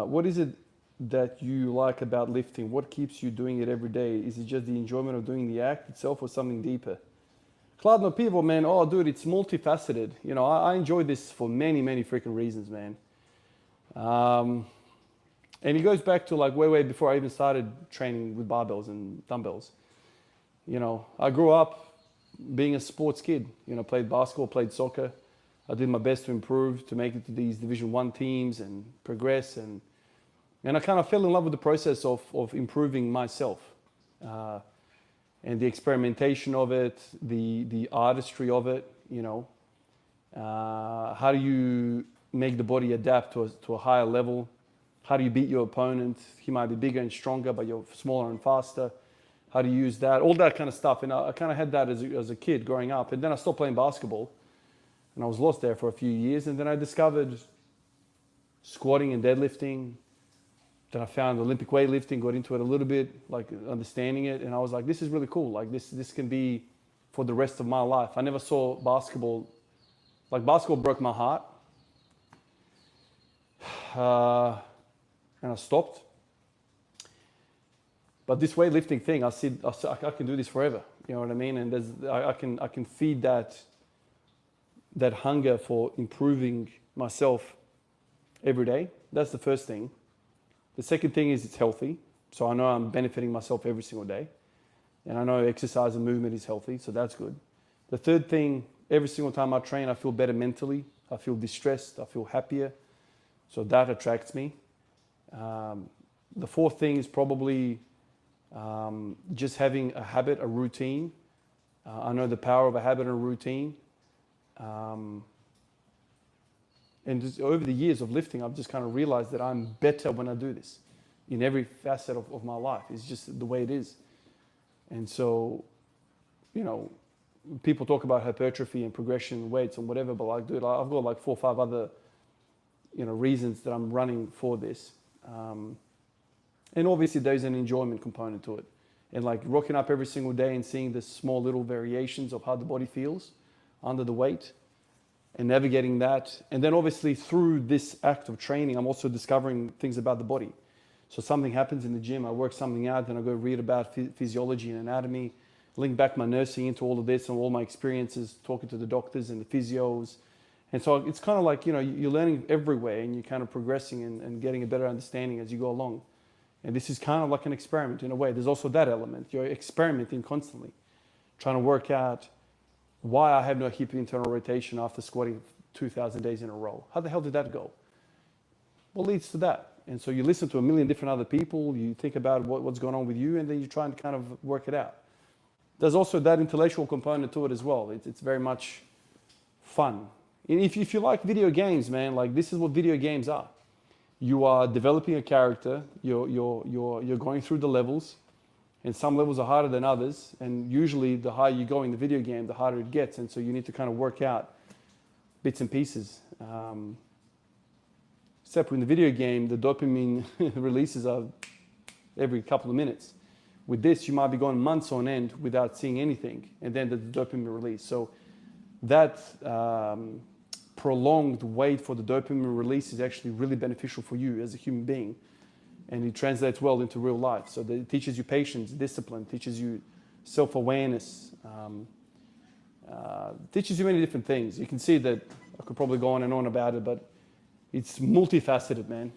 what is it that you like about lifting? What keeps you doing it every day? Is it just the enjoyment of doing the act itself or something deeper? Cloud no people, man, oh dude, it's multifaceted. You know, I enjoy this for many, many freaking reasons, man. And it goes back to like way before I even started training with barbells and dumbbells. You know, I grew up being a sports kid. You know, played basketball, played soccer. I did my best to improve, to make it to these Division One teams and progress. And I kind of fell in love with the process of improving myself. And the experimentation of it, the artistry of it, you know. How do you make the body adapt to a higher level? How do you beat your opponent? He might be bigger and stronger, but you're smaller and faster. How do you use that? All that kind of stuff. And I kind of had that as a kid growing up. And then I stopped playing basketball. And I was lost there for a few years. And then I discovered squatting and deadlifting. Then I found Olympic weightlifting, got into it a little bit, like understanding it. And I was like, this is really cool. Like this can be for the rest of my life. I never saw basketball, like basketball broke my heart. And I stopped. But this weightlifting thing, I can do this forever. You know what I mean? And I can feed that hunger for improving myself every day. That's the first thing. The second thing is it's healthy. So I know I'm benefiting myself every single day. And I know exercise and movement is healthy, so that's good. The third thing, every single time I train, I feel better mentally. I feel distressed. I feel happier. So that attracts me. The fourth thing is probably just having a habit, a routine. I know the power of a habit and a routine. And just over the years of lifting, I've just kind of realized that I'm better when I do this in every facet of my life. It's just the way it is. And so, you know, people talk about hypertrophy and progression weights and whatever, but like, dude, I've got like 4 or 5 other, you know, reasons that I'm running for this. And obviously there's an enjoyment component to it. And like rocking up every single day and seeing the small little variations of how the body feels under the weight and navigating that. And then obviously through this act of training, I'm also discovering things about the body. So something happens in the gym, I work something out, then I go read about physiology and anatomy, link back my nursing into all of this and all my experiences, talking to the doctors and the physios. And so it's kind of like, you know, you're learning everywhere and you're kind of progressing and getting a better understanding as you go along. And this is kind of like an experiment in a way. There's also that element. You're experimenting constantly, trying to work out why I have no hip internal rotation after squatting 2,000 days in a row. How the hell did that go? What leads to that? And so you listen to a million different other people, you think about what's going on with you, and then you try and kind of work it out. There's also that intellectual component to it as well. It's very much fun. And if you like video games, man, like this is what video games are. You are developing a character, you're going through the levels, and some levels are harder than others, and usually the higher you go in the video game, the harder it gets, and so you need to kind of work out bits and pieces. Except in the video game, the dopamine releases are every couple of minutes. With this, you might be going months on end without seeing anything, and then the dopamine release. So that prolonged wait for the dopamine release is actually really beneficial for you as a human being. And it translates well into real life. So it teaches you patience, discipline, teaches you self-awareness, teaches you many different things. You can see that I could probably go on and on about it, but it's multifaceted, man.